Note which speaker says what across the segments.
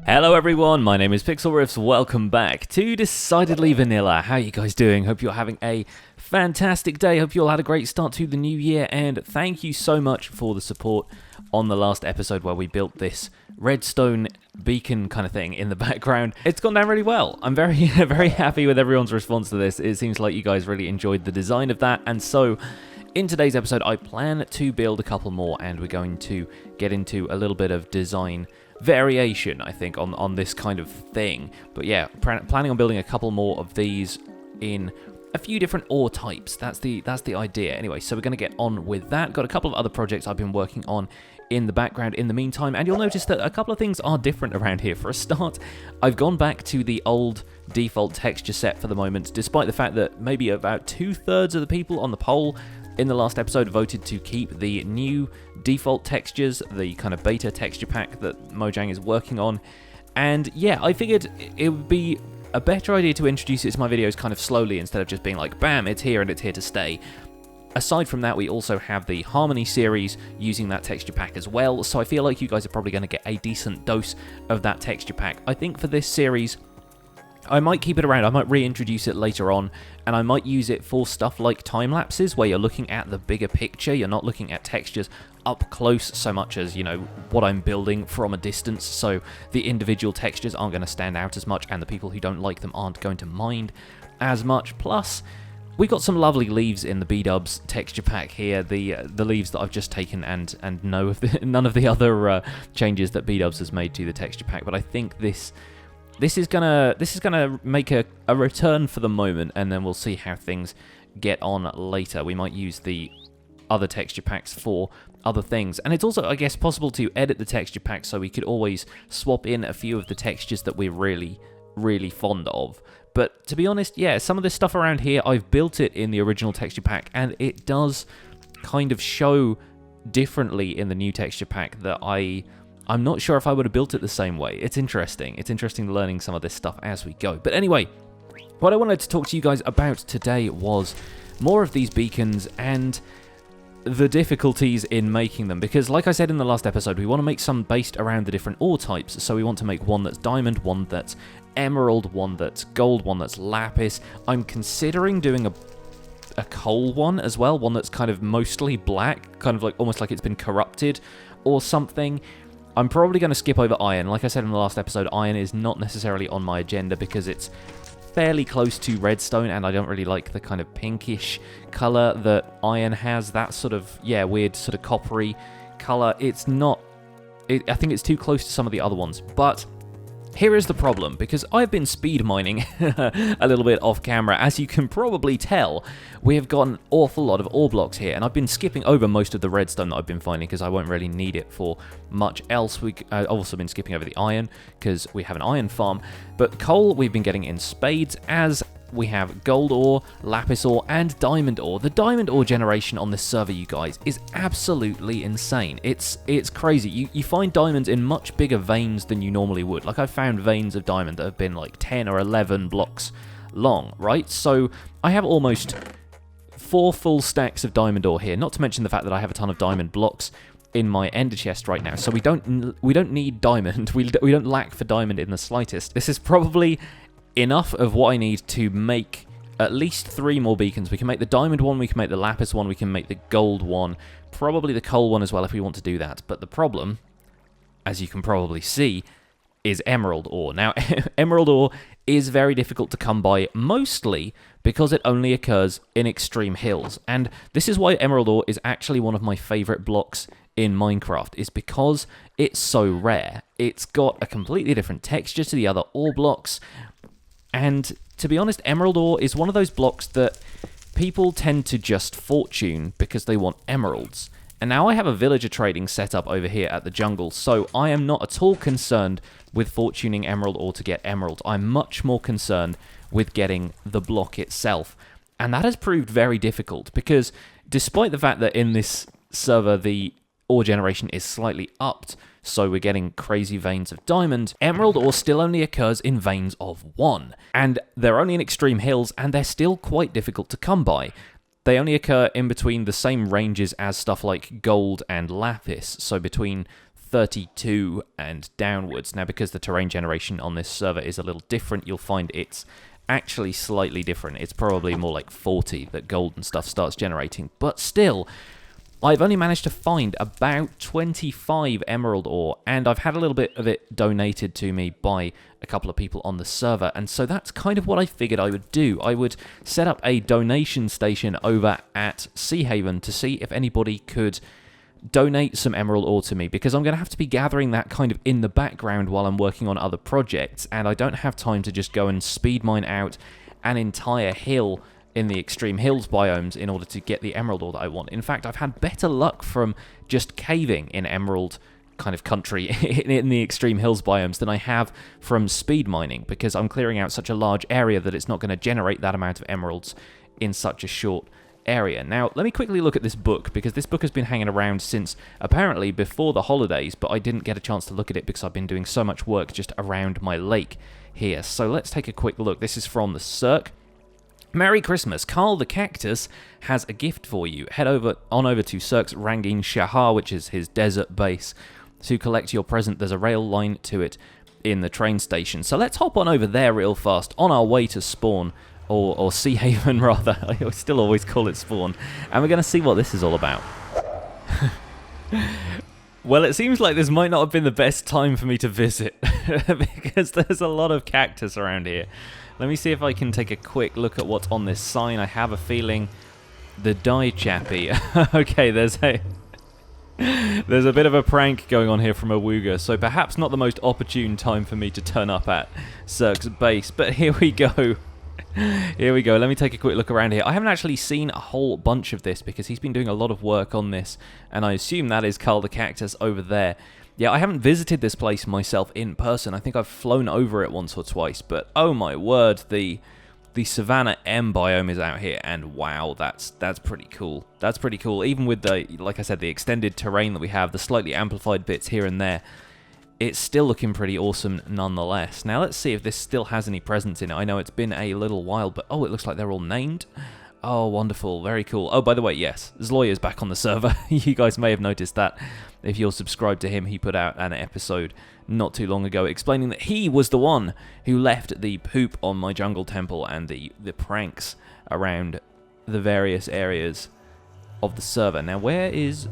Speaker 1: Hello everyone, my name is Pixlriffs, welcome back to Decidedly Vanilla. How are you guys doing? Hope you're having a fantastic day, hope you all had a great start to the new year, and thank you so much for the support on the last episode where we built this redstone beacon kind of thing in the background. It's gone down really well. I'm very happy with everyone's response to this. It seems like you guys really enjoyed the design of that, and so in today's episode I plan to build a couple more, and we're going to get into a little bit of design variation, I think, on this kind of thing. But yeah, planning on building a couple more of these in a few different ore types. That's the idea. Anyway, so we're going to get on with that. Got a couple of other projects I've been working on in the background in the meantime, and you'll notice that a couple of things are different around here. For a start, I've gone back to the old default texture set for the moment, despite the fact that maybe about 2/3 of the people on the poll in the last episode voted to keep the new default textures, the kind of beta texture pack that Mojang is working on. And yeah, I figured it would be a better idea to introduce it to my videos kind of slowly instead of just being like, bam, it's here and it's here to stay. Aside from that, we also have the Harmony series using that texture pack as well, so I feel like you guys are probably going to get a decent dose of that texture pack. I think for this series, I might keep it around, I might reintroduce it later on, and I might use it for stuff like time lapses, where you're looking at the bigger picture, you're not looking at textures up close so much as, you know, what I'm building from a distance, so the individual textures aren't going to stand out as much, and the people who don't like them aren't going to mind as much. Plus, we got some lovely leaves in the B-dubs texture pack here, the leaves that I've just taken, and none of the other changes that B-dubs has made to the texture pack, but I think this is gonna make a return for the moment, and then we'll see how things get on later. We might use the other texture packs for other things, and it's also, I guess, possible to edit the texture pack, so we could always swap in a few of the textures that we're really fond of. But to be honest, yeah, some of this stuff around here, I've built it in the original texture pack, and it does kind of show differently in the new texture pack that I'm not sure if I would have built it the same way. It's interesting. It's interesting learning some of this stuff as we go. But anyway, what I wanted to talk to you guys about today was more of these beacons and the difficulties in making them. Because like I said in the last episode, we want to make some based around the different ore types. So we want to make one that's diamond, one that's emerald, one that's gold, one that's lapis. I'm considering doing a coal one as well, one that's kind of mostly black, kind of like almost like it's been corrupted or something. I'm probably going to skip over iron. Like I said in the last episode, iron is not necessarily on my agenda because it's fairly close to redstone, and I don't really like the kind of pinkish color that iron has. That sort of, yeah, weird sort of coppery color. It's not... I think it's too close to some of the other ones, but here is the problem, because I've been speed mining a little bit off camera. As you can probably tell, we have got an awful lot of ore blocks here, and I've been skipping over most of the redstone that I've been finding because I won't really need it for much else. I've also been skipping over the iron because we have an iron farm, but coal we've been getting in spades, as we have gold ore, lapis ore, and diamond ore. The diamond ore generation on this server, you guys, is absolutely insane. It's crazy. You find diamonds in much bigger veins than you normally would. Like, I've found veins of diamond that have been like 10 or 11 blocks long, right? So I have almost 4 full stacks of diamond ore here, not to mention the fact that I have a ton of diamond blocks in my ender chest right now. So we don't need diamond. We don't lack for diamond in the slightest. This is probably enough of what I need to make at least 3 more beacons. We can make the diamond one, we can make the lapis one, we can make the gold one, probably the coal one as well if we want to do that. But the problem, as you can probably see, is emerald ore. Now, emerald ore is very difficult to come by, mostly because it only occurs in extreme hills. And this is why emerald ore is actually one of my favorite blocks in Minecraft, is because it's so rare. It's got a completely different texture to the other ore blocks. And to be honest, emerald ore is one of those blocks that people tend to just fortune because they want emeralds. And now I have a villager trading set up over here at the jungle, so I am not at all concerned with fortuning emerald ore to get emerald. I'm much more concerned with getting the block itself. And that has proved very difficult because despite the fact that in this server the ore generation is slightly upped, so we're getting crazy veins of diamond, emerald ore still only occurs in veins of 1. And they're only in extreme hills, and they're still quite difficult to come by. They only occur in between the same ranges as stuff like gold and lapis, so between 32 and downwards. Now, because the terrain generation on this server is a little different, you'll find it's actually slightly different. It's probably more like 40 that gold and stuff starts generating. But still, I've only managed to find about 25 emerald ore, and I've had a little bit of it donated to me by a couple of people on the server, and so that's kind of what I figured I would do. I would set up a donation station over at Sea Haven to see if anybody could donate some emerald ore to me, because I'm going to have to be gathering that kind of in the background while I'm working on other projects, and I don't have time to just go and speed mine out an entire hill in the extreme hills biomes in order to get the emerald ore that I want. In fact, I've had better luck from just caving in emerald kind of country in the extreme hills biomes than I have from speed mining, because I'm clearing out such a large area that it's not going to generate that amount of emeralds in such a short area. Now, let me quickly look at this book, because this book has been hanging around since apparently before the holidays, but I didn't get a chance to look at it because I've been doing so much work just around my lake here. So let's take a quick look. This is from the Cirque. Merry Christmas. Carl the Cactus has a gift for you. Head on over to Cirque's Rangin Shahar, which is his desert base, to collect your present. There's a rail line to it in the train station. So let's hop on over there real fast on our way to Spawn, or Sea Haven rather. I still always call it Spawn. And we're going to see what this is all about. Well, it seems like this might not have been the best time for me to visit, because there's a lot of cactus around here. Let me see if I can take a quick look at what's on this sign. I have a feeling the Die Chappie. Okay, there's a bit of a prank going on here from Awooga, so perhaps not the most opportune time for me to turn up at Cirque's base, but here we go. Here we go. Let me take a quick look around here. I haven't actually seen a whole bunch of this because he's been doing a lot of work on this, and I assume that is Carl the Cactus over there. Yeah, I haven't visited this place myself in person. I think I've flown over it once or twice, but oh my word, the Savannah M biome is out here, and wow, that's pretty cool. That's pretty cool. Even with the, like I said, the extended terrain that we have, the slightly amplified bits here and there, it's still looking pretty awesome nonetheless. Now let's see if this still has any presence in it. I know it's been a little while, but oh, it looks like they're all named. Oh, wonderful. Very cool. Oh, by the way, yes, Zloy is back on the server. You guys may have noticed that. If you're subscribed to him, he put out an episode not too long ago explaining that he was the one who left the poop on my jungle temple and the pranks around the various areas of the server. Now, where is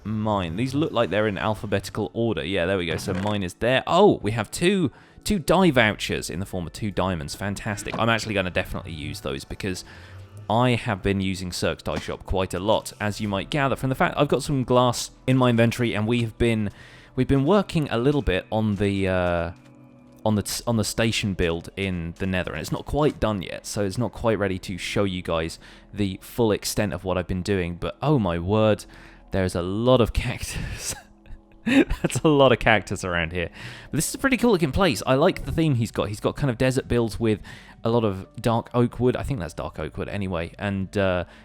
Speaker 1: mine? These look like they're in alphabetical order. Yeah, there we go. So mine is there. Oh, we have two die vouchers in the form of 2 diamonds. Fantastic. I'm actually going to definitely use those because I have been using Cirque's Die Shop quite a lot, as you might gather from the fact I've got some glass in my inventory, and we've been working a little bit on the station build in the Nether, and it's not quite done yet, so it's not quite ready to show you guys the full extent of what I've been doing. But oh my word, there's a lot of cactus. That's a lot of cactus around here. But this is a pretty cool looking place. I like the theme he's got. He's got kind of desert builds with a lot of dark oak wood. I think that's dark oak wood anyway. And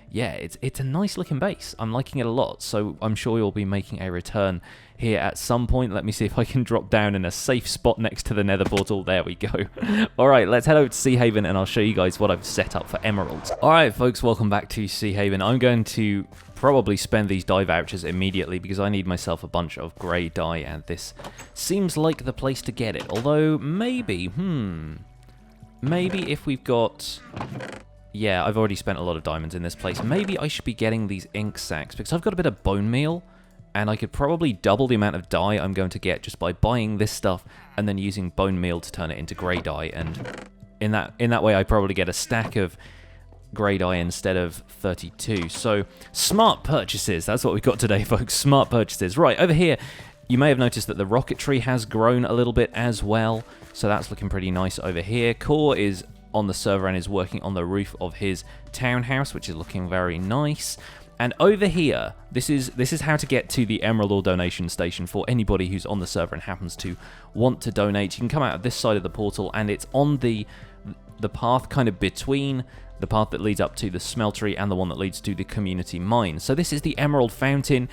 Speaker 1: yeah, it's a nice looking base. I'm liking it a lot. So I'm sure you'll be making a return here at some point. Let me see if I can drop down in a safe spot next to the nether portal. There we go. All right, let's head over to Sea Haven and I'll show you guys what I've set up for emeralds. All right, folks, welcome back to Sea Haven. I'm going to probably spend these dye vouchers immediately because I need myself a bunch of grey dye, and this seems like the place to get it. Although maybe if we've got, yeah, I've already spent a lot of diamonds in this place. Maybe I should be getting these ink sacks because I've got a bit of bone meal, and I could probably double the amount of dye I'm going to get just by buying this stuff and then using bone meal to turn it into grey dye. And in that way, I probably get a stack of grey dye instead of 32. So smart purchases. That's what we've got today, folks. Smart purchases. Right, over here, you may have noticed that the rocketry has grown a little bit as well. So that's looking pretty nice over here. Core is on the server and is working on the roof of his townhouse, which is looking very nice. And over here, this is how to get to the Emerald Ore donation station for anybody who's on the server and happens to want to donate. You can come out of this side of the portal, and it's on the path kind of between the path that leads up to the smeltery and the one that leads to the community mine. So this is the Emerald Fountain.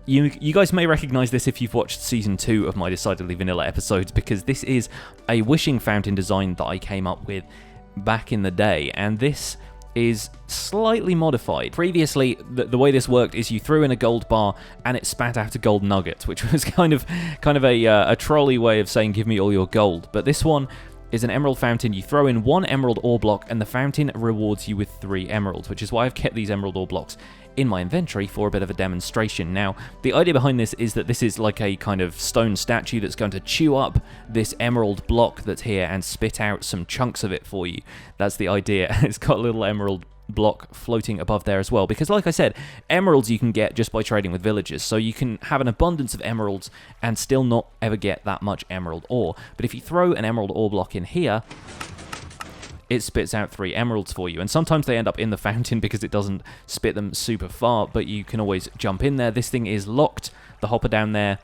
Speaker 1: You guys may recognize this if you've watched Season 2 of my Decidedly Vanilla episodes, because this is a wishing fountain design that I came up with back in the day, and this is slightly modified. Previously, the way this worked is you threw in a gold bar and it spat out a gold nugget, which was kind of a trolley way of saying give me all your gold. But this one is an emerald fountain. You throw in 1 emerald ore block and the fountain rewards you with 3 emeralds, which is why I've kept these emerald ore blocks in my inventory for a bit of a demonstration. Now, the idea behind this is that this is like a kind of stone statue that's going to chew up this emerald block that's here and spit out some chunks of it for you. That's the idea. It's got a little emerald block floating above there as well, because like I said, emeralds you can get just by trading with villagers, so you can have an abundance of emeralds and still not ever get that much emerald ore. But if you throw an emerald ore block in here, it spits out 3 emeralds for you, and sometimes they end up in the fountain because it doesn't spit them super far, but you can always jump in there. This thing is locked. The hopper down there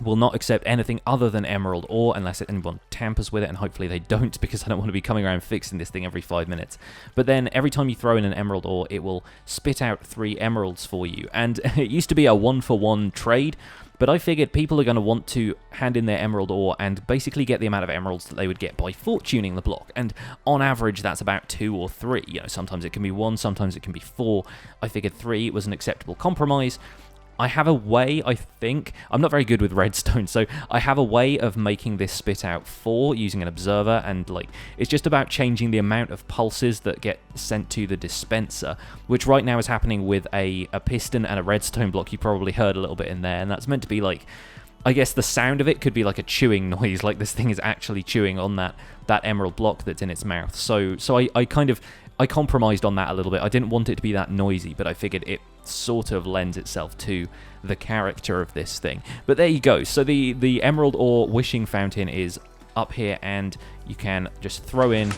Speaker 1: will not accept anything other than emerald ore unless anyone tampers with it, and hopefully they don't, because I don't want to be coming around fixing this thing every 5 minutes. But then every time you throw in an emerald ore, it will spit out 3 emeralds for you, and it used to be a 1-for-1 trade, but I figured people are going to want to hand in their emerald ore and basically get the amount of emeralds that they would get by fortuning the block, and on average that's about 2 or 3. You know, sometimes it can be 1, sometimes it can be 4. I figured 3 was an acceptable compromise. I have a way, I think, I'm not very good with redstone, so I have a way of making this spit out 4 using an observer, and like it's just about changing the amount of pulses that get sent to the dispenser, which right now is happening with a piston and a redstone block. You probably heard a little bit in there, and that's meant to be like, I guess the sound of it could be like a chewing noise, like this thing is actually chewing on that emerald block that's in its mouth. So I compromised on that a little bit. I didn't want it to be that noisy, but I figured it sort of lends itself to the character of this thing. But there you go. So the emerald ore wishing fountain is up here, and you can just throw in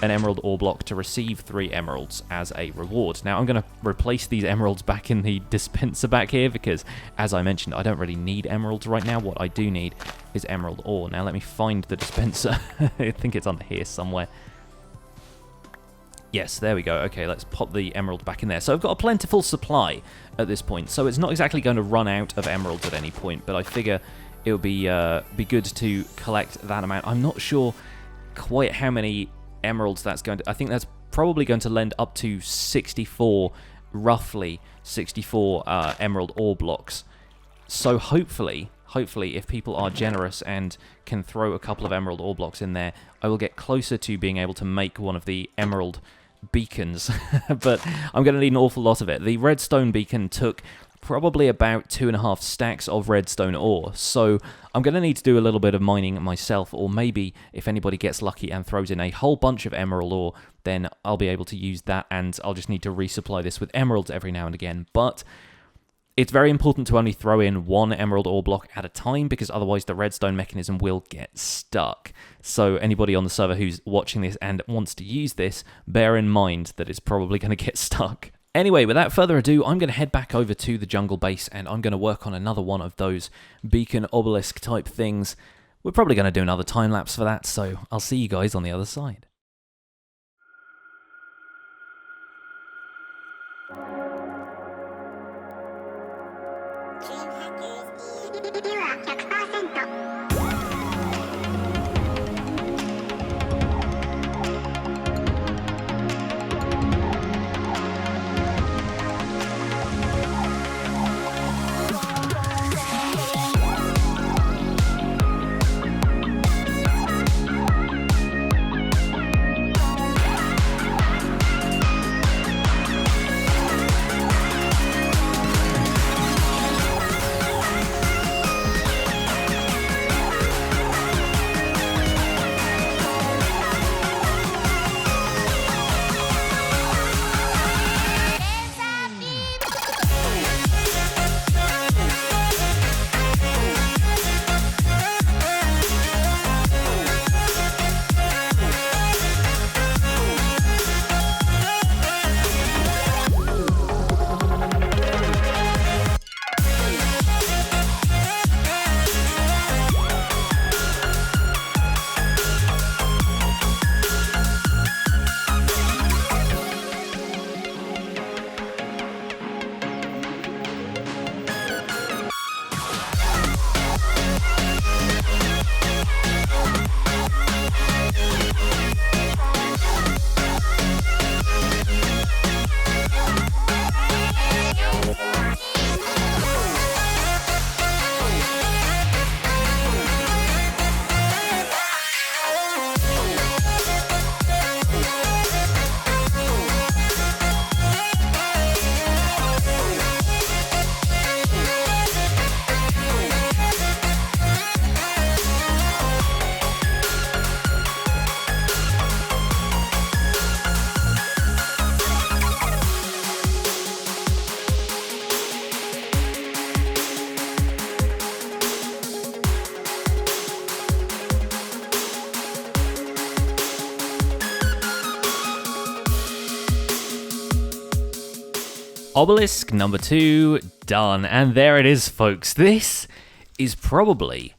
Speaker 1: an emerald ore block to receive 3 emeralds as a reward. Now I'm going to replace these emeralds back in the dispenser back here because, as I mentioned, I don't really need emeralds right now. What I do need is emerald ore. Now let me find the dispenser. I think it's under here somewhere. Yes, there we go. Okay, let's pop the emerald back in there. So I've got a plentiful supply at this point, so it's not exactly going to run out of emeralds at any point, but I figure it would be good to collect that amount. I'm not sure quite how many emeralds that's going to... I think that's probably going to lend up to 64, roughly 64 emerald ore blocks. So hopefully, if people are generous and can throw a couple of emerald ore blocks in there, I will get closer to being able to make one of the emerald beacons. But I'm going to need an awful lot of it. The redstone beacon took probably about 2.5 stacks of redstone ore, so I'm going to need to do a little bit of mining myself, or maybe if anybody gets lucky and throws in a whole bunch of emerald ore, then I'll be able to use that, and I'll just need to resupply this with emeralds every now and again. But it's very important to only throw in 1 emerald ore block at a time, because otherwise the redstone mechanism will get stuck. So anybody on the server who's watching this and wants to use this, bear in mind that it's probably going to get stuck. Anyway, without further ado, I'm going to head back over to the jungle base, and I'm going to work on another one of those beacon obelisk type things. We're probably going to do another time lapse for that, so I'll see you guys on the other side. Obelisk number 2 done, and there it is, folks. This is probably,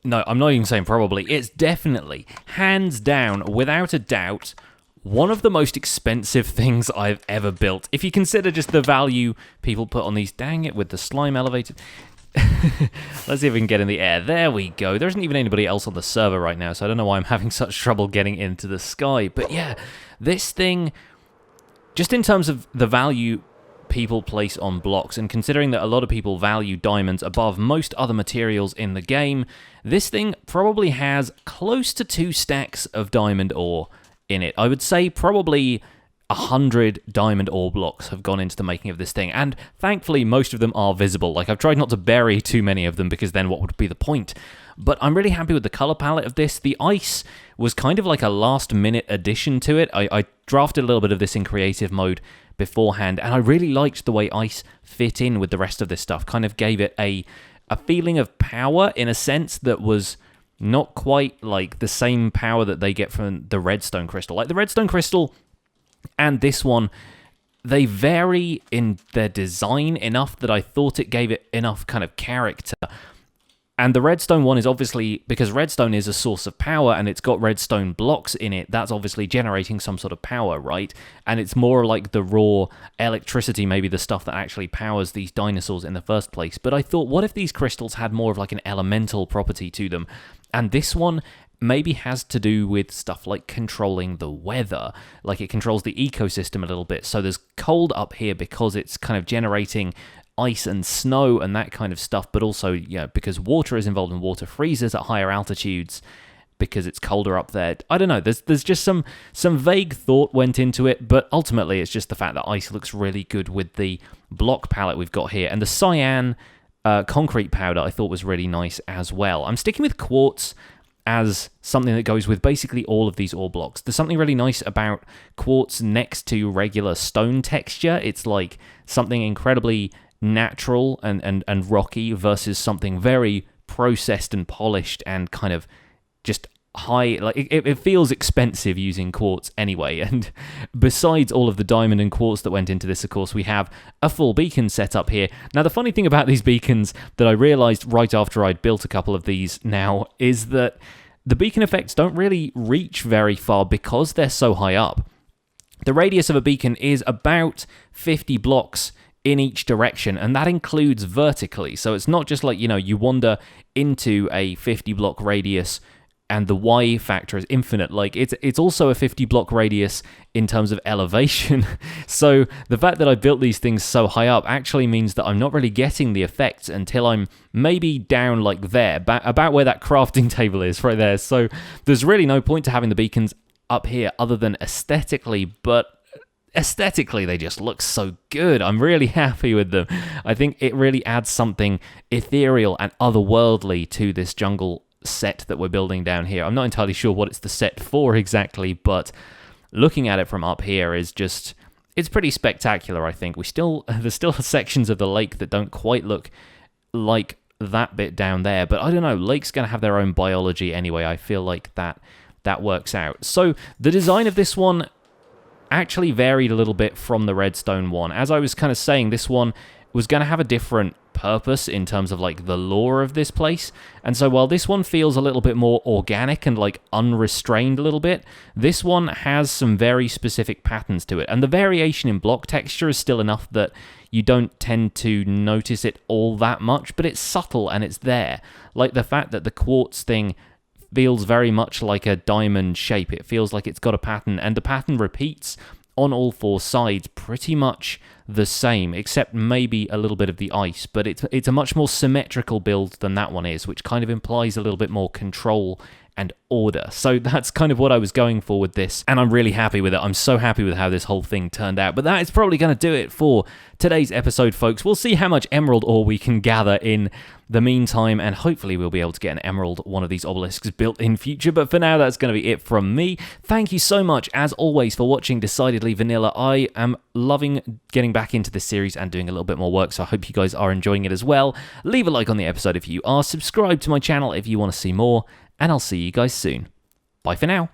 Speaker 1: no, I'm not even saying probably, it's definitely, hands down, without a doubt, one of the most expensive things I've ever built. If you consider just the value people put on these, dang it, with the slime elevated. Let's see if we can get in the air. There we go. There isn't even anybody else on the server right now, so I don't know why I'm having such trouble getting into the sky. But yeah, this thing, just in terms of the value people place on blocks, and considering that a lot of people value diamonds above most other materials in the game, this thing probably has close to 2 stacks of diamond ore in it. I would say probably 100 diamond ore blocks have gone into the making of this thing, and thankfully most of them are visible. Like, I've tried not to bury too many of them because then what would be the point? But I'm really happy with the color palette of this. The ice was kind of like a last minute addition to it. I drafted a little bit of this in creative mode beforehand, and I really liked the way ice fit in with the rest of this stuff. Kind of gave it a feeling of power in a sense that was not quite like the same power that they get from the redstone crystal. Like, the redstone crystal and this one, they vary in their design enough that I thought it gave it enough kind of character. And the redstone one is obviously, because redstone is a source of power and it's got redstone blocks in it, that's obviously generating some sort of power, right? And it's more like the raw electricity, maybe the stuff that actually powers these dinosaurs in the first place. But I thought, what if these crystals had more of like an elemental property to them? And this one maybe has to do with stuff like controlling the weather. Like, it controls the ecosystem a little bit. So there's cold up here because it's kind of generating ice and snow and that kind of stuff, but also, you know, because water is involved and water freezes at higher altitudes because it's colder up there. I don't know, there's just some vague thought went into it, but ultimately it's just the fact that ice looks really good with the block palette we've got here, and the cyan concrete powder I thought was really nice as well. I'm sticking with quartz as something that goes with basically all of these ore blocks. There's something really nice about quartz next to regular stone texture. It's like something incredibly natural and rocky versus something very processed and polished and kind of just high. Like, it feels expensive using quartz anyway. And besides all of the diamond and quartz that went into this, of course, we have a full beacon set up here. Now, the funny thing about these beacons that I realized right after I'd built a couple of these now is that the beacon effects don't really reach very far because they're so high up. The radius of a beacon is about 50 blocks in each direction, and that includes vertically. So it's not just like, you know, you wander into a 50 block radius and the Y factor is infinite. Like, it's also a 50 block radius in terms of elevation. So the fact that I built these things so high up actually means that I'm not really getting the effects until I'm maybe down like there, about where that crafting table is right there. So there's really no point to having the beacons up here other than aesthetically, but aesthetically they just look so good. I'm really happy with them. I think it really adds something ethereal and otherworldly to this jungle set that we're building down here. I'm not entirely sure what it's the set for exactly, but looking at it from up here is just, it's pretty spectacular. I think there's still sections of the lake that don't quite look like that bit down there, but I don't know, lakes gonna have their own biology anyway. I feel like that works out. So the design of this one actually varied a little bit from the redstone one. As I was kind of saying, this one was going to have a different purpose in terms of like the lore of this place. And so while this one feels a little bit more organic and like unrestrained a little bit, this one has some very specific patterns to it. And the variation in block texture is still enough that you don't tend to notice it all that much, but it's subtle and it's there. Like the fact that the quartz thing feels very much like a diamond shape. It feels like it's got a pattern, and the pattern repeats on all 4 sides pretty much the same, except maybe a little bit of the ice, but it's a much more symmetrical build than that one is, which kind of implies a little bit more control and order. So that's kind of what I was going for with this, and I'm really happy with it. I'm so happy with how this whole thing turned out. But that is probably going to do it for today's episode, folks. We'll see how much emerald ore we can gather in the meantime, and hopefully we'll be able to get an emerald, one of these obelisks, built in future. But for now, that's going to be it from me. Thank you so much, as always, for watching Decidedly Vanilla. I am loving getting back into this series and doing a little bit more work, so I hope you guys are enjoying it as well. Leave a like on the episode if you are, subscribe to my channel if you want to see more, and I'll see you guys soon. Bye for now.